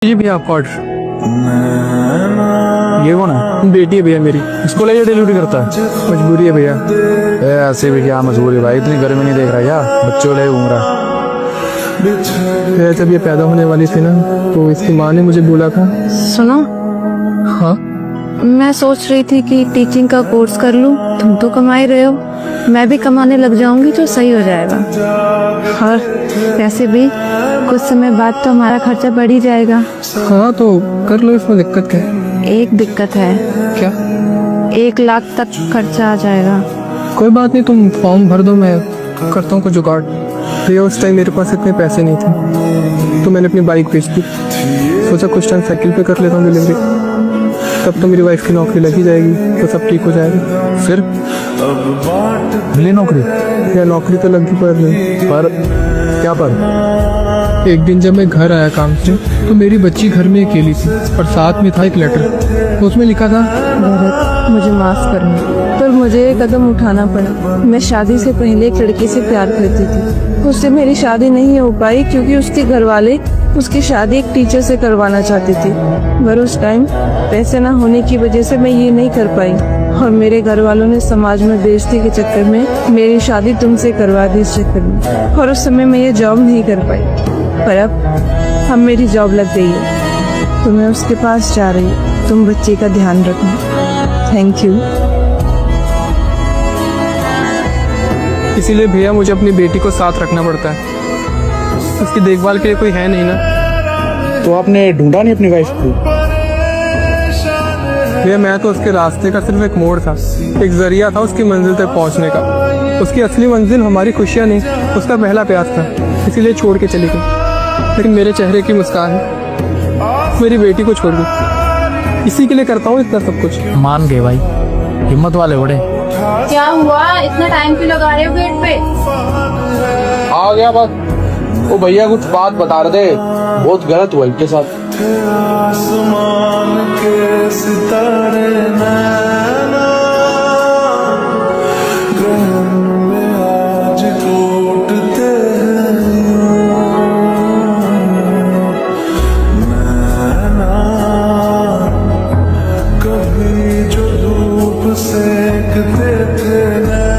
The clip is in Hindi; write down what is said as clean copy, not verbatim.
जी भैया आपका ऑर्डर। ये कौन है? बेटी है भैया मेरी, इसको ले डिलीवरी करता है। मजबूरी है भैया। ऐसे भी क्या मजबूरी भाई, इतनी गर्मी नहीं देख रहा क्या? बच्चों ले घूम रहा। भैया जब ये पैदा होने वाली थी ना तो इसकी माँ ने मुझे बोला था। सुनो, हाँ मैं सोच रही थी कि टीचिंग का कोर्स कर लूं। तुम तो कमा ही रहे हो, मैं भी कमाने लग जाऊंगी तो सही हो जाएगा। और वैसे भी कुछ समय बाद तो हमारा खर्चा बढ़ ही जाएगा। हाँ तो कर लो, इसमें दिक्कत क्या है? एक दिक्कत है, क्या? 1 लाख तक खर्चा आ जाएगा। कोई बात नहीं, तुम फॉर्म भर दो, मैं करता हूँ कुछ जुगाड़। भैया उस टाइम मेरे पास इतने पैसे नहीं थे तो मैंने अपनी बाइक बेच दी। सोचा कुछ टाइम साइकिल पे कर लेता हूँ डिलीवरी, तब तो मेरी वाइफ की नौकरी लगी जाएगी तो सब ठीक हो जाएगा। फिर मिली नौकरी? या नौकरी तो लगी पर नहीं। पर क्या पर? एक दिन जब मैं घर आया काम से तो मेरी बच्ची घर में अकेली थी और साथ में था एक लेटर। उसमें लिखा था, भरत, मुझे माफ करना पर मुझे एक कदम उठाना पड़ा। मैं शादी से पहले एक लड़के से प्यार करती थी। उससे मेरी शादी नहीं हो पाई क्योंकि उसके घर वाले उसकी शादी एक टीचर से करवाना चाहते थे, पर उस टाइम पैसे ना होने की वजह से मैं ये नहीं कर पाई और मेरे घर वालों ने समाज में बेइज्जती के चक्कर में मेरी शादी तुमसे करवा दी इस चक्कर में। और उस समय मैं ये जॉब नहीं कर पाई, पर अब मेरी जॉब लग गई है तो मैं उसके पास जा रही हूँ। तुम बच्चे का ध्यान रखना। Thank you. इसीलिए भैया मुझे अपनी बेटी को साथ रखना पड़ता है, उसकी देखभाल के लिए कोई है नहीं ना। तो आपने ढूंढा नहीं अपनी वाइफ को? भैया मैं तो उसके रास्ते का सिर्फ एक मोड़ था, एक जरिया था उसकी मंजिल तक पहुंचने का। उसकी असली मंजिल हमारी खुशियाँ नहीं, उसका पहला प्यार था, इसीलिए छोड़ के चली गई। लेकिन मेरे चेहरे की मुस्कान मेरी बेटी को छोड़ दी, इसी के लिए करता हूँ इतना सब कुछ। मान गए भाई, हिम्मत वाले बड़े। क्या हुआ, इतना टाइम क्यों लगा रहे हो गेट पे? आ गया बस। वो भैया कुछ बात बता रहे थे, बहुत गलत हुआ इनके साथ। आसमान के सितारे नैना ग्रहण में आज टूटते नैना, कभी जो धूप सेकते थे नैना